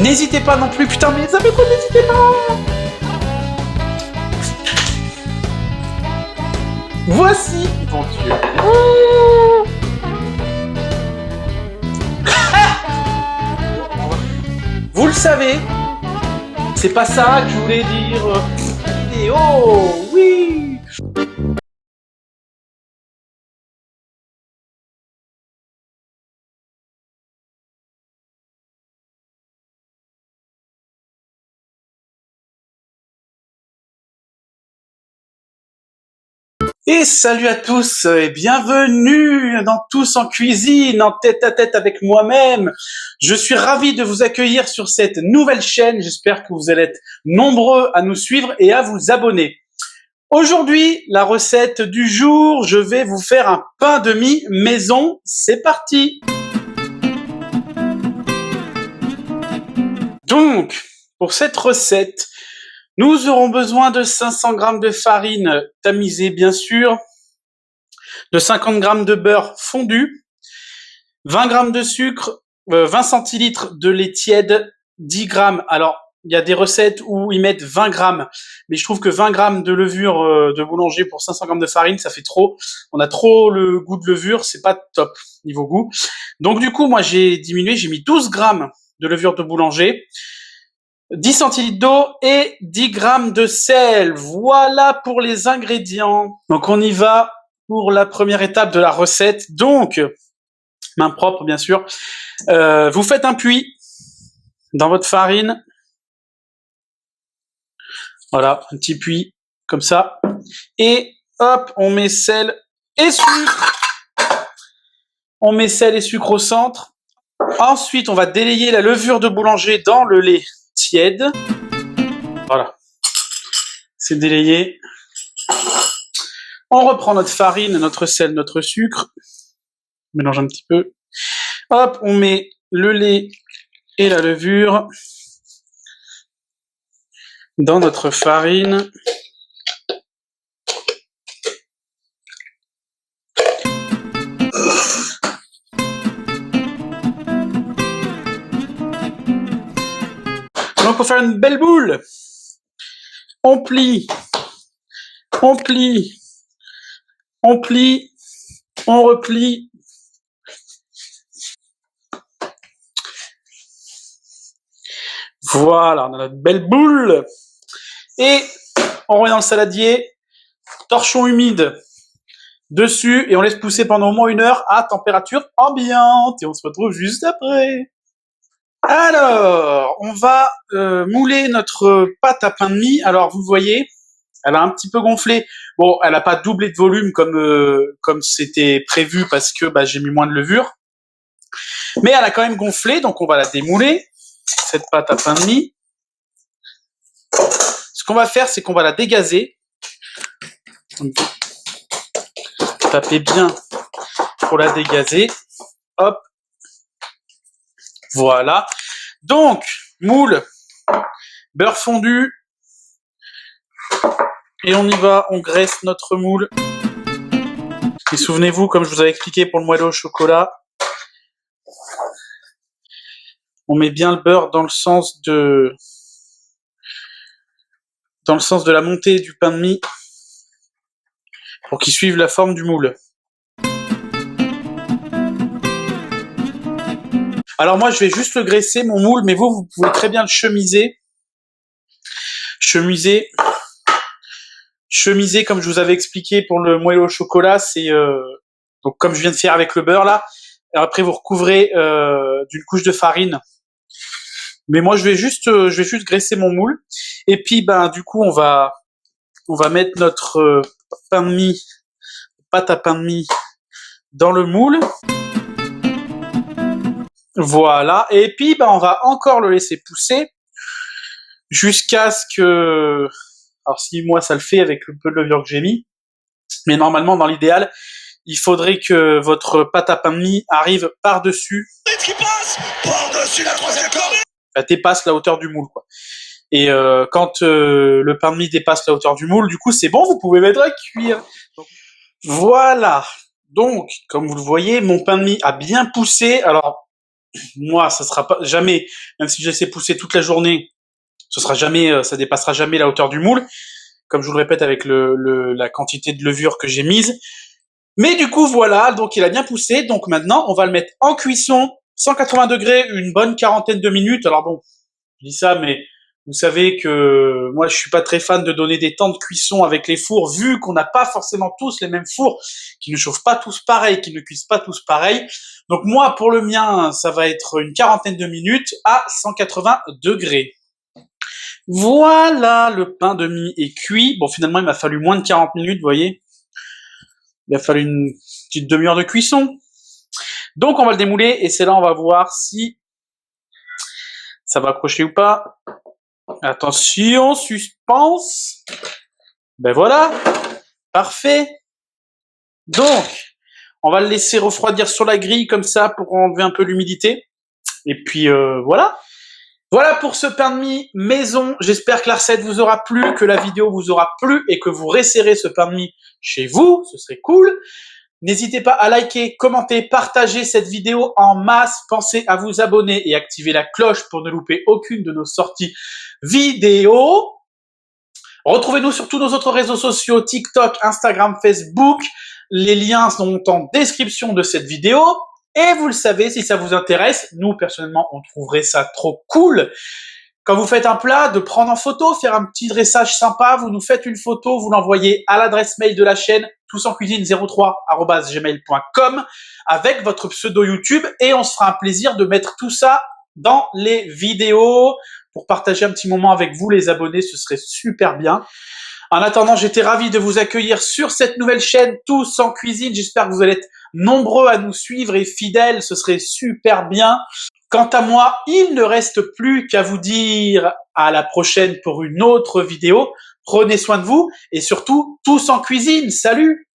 N'hésitez pas non plus, putain, mais les amis, n'hésitez pas. Voici, mon Dieu. Vous le savez, c'est pas ça que je voulais dire. Vidéo, oui. Et salut à tous et bienvenue dans Tous en cuisine, en tête à tête avec moi-même. Je suis ravi de vous accueillir sur cette nouvelle chaîne. J'espère que vous allez être nombreux à nous suivre et à vous abonner. Aujourd'hui, la recette du jour, je vais vous faire un pain de mie maison. C'est parti! Donc, pour cette recette, nous aurons besoin de 500 g de farine tamisée, bien sûr, de 50 g de beurre fondu, 20 g de sucre, 20 centilitres de lait tiède, 10 g. Alors, il y a des recettes où ils mettent 20 g, mais je trouve que 20 g de levure de boulanger pour 500 g de farine, ça fait trop. On a trop le goût de levure, c'est pas top niveau goût. Donc du coup, moi j'ai diminué, j'ai mis 12 g de levure de boulanger, 10 centilitres d'eau et 10 g de sel. Voilà pour les ingrédients. Donc on y va pour la première étape de la recette. Donc, main propre bien sûr. Vous faites un puits dans votre farine. Voilà, un petit puits comme ça. Et hop, on met sel et sucre. On met sel et sucre au centre. Ensuite, on va délayer la levure de boulanger dans le lait tiède. Voilà. C'est délayé. On reprend notre farine, notre sel, notre sucre. On mélange un petit peu. Hop, on met le lait et la levure dans notre farine. Donc, pour faire une belle boule, on plie, on plie, on plie, on replie. Voilà, on a notre belle boule. Et on remet dans le saladier, torchon humide dessus, et on laisse pousser pendant au moins 1 heure à température ambiante. Et on se retrouve juste après. Alors, on va mouler notre pâte à pain de mie. Alors, vous voyez, elle a un petit peu gonflé. Bon, elle n'a pas doublé de volume comme c'était prévu parce que j'ai mis moins de levure. Mais elle a quand même gonflé, donc on va la démouler, cette pâte à pain de mie. Ce qu'on va faire, c'est qu'on va la dégazer. Tapez bien pour la dégazer. Hop. Voilà. Donc, moule, beurre fondu. Et on y va, on graisse notre moule. Et souvenez-vous, comme je vous avais expliqué pour le moelleux au chocolat, on met bien le beurre dans le sens de la montée du pain de mie pour qu'il suive la forme du moule. Alors moi, je vais juste le graisser, mon moule, mais vous pouvez très bien le chemiser. Chemiser, comme je vous avais expliqué pour le moelleux au chocolat, c'est donc comme je viens de faire avec le beurre là. Après, vous recouvrez d'une couche de farine. Mais moi, je vais juste graisser mon moule. Et puis, du coup, on va mettre notre pain de mie, pâte à pain de mie, dans le moule. Voilà. Et puis, on va encore le laisser pousser jusqu'à ce que... Alors, si moi, ça le fait avec le peu de levure que j'ai mis. Mais normalement, dans l'idéal, il faudrait que votre pâte à pain de mie arrive par-dessus. Par-dessus la troisième corde. Elle dépasse la hauteur du moule, quoi. Et quand le pain de mie dépasse la hauteur du moule, du coup, c'est bon, vous pouvez mettre à cuire. Donc, voilà. Donc, comme vous le voyez, mon pain de mie a bien poussé. Alors, moi, ça sera pas jamais, même si je laisse pousser toute la journée, ce sera jamais, ça dépassera jamais la hauteur du moule, comme je vous le répète avec la quantité de levure que j'ai mise. Mais du coup, voilà, donc il a bien poussé. Donc maintenant, on va le mettre en cuisson, 180 degrés, une bonne quarantaine de minutes. Alors bon, je dis ça, mais vous savez que moi, je suis pas très fan de donner des temps de cuisson avec les fours, vu qu'on n'a pas forcément tous les mêmes fours, qui ne chauffent pas tous pareil, qui ne cuisent pas tous pareil. Donc moi, pour le mien, ça va être une quarantaine de minutes à 180 degrés. Voilà, le pain de mie est cuit. Bon, finalement, il m'a fallu moins de 40 minutes, vous voyez. Il a fallu une petite demi-heure de cuisson. Donc, on va le démouler et c'est là on va voir si ça va accrocher ou pas. Attention, suspense. Ben voilà, parfait. Donc, on va le laisser refroidir sur la grille comme ça pour enlever un peu l'humidité. Et puis voilà. Voilà pour ce pain de mie maison. J'espère que la recette vous aura plu, que la vidéo vous aura plu et que vous resserrez ce pain de mie chez vous. Ce serait cool. N'hésitez pas à liker, commenter, partager cette vidéo en masse. Pensez à vous abonner et activer la cloche pour ne louper aucune de nos sorties vidéo. Retrouvez-nous sur tous nos autres réseaux sociaux, TikTok, Instagram, Facebook. Les liens sont en description de cette vidéo. Et vous le savez, si ça vous intéresse, nous, personnellement, on trouverait ça trop cool. Quand vous faites un plat, de prendre en photo, faire un petit dressage sympa, vous nous faites une photo, vous l'envoyez à l'adresse mail de la chaîne, tousencuisine03@gmail.com avec votre pseudo YouTube et on se fera un plaisir de mettre tout ça dans les vidéos pour partager un petit moment avec vous, les abonnés, ce serait super bien. En attendant, j'étais ravi de vous accueillir sur cette nouvelle chaîne Tous en Cuisine. J'espère que vous allez être nombreux à nous suivre et fidèles, ce serait super bien. Quant à moi, il ne reste plus qu'à vous dire à la prochaine pour une autre vidéo. Prenez soin de vous et surtout, tous en cuisine. Salut!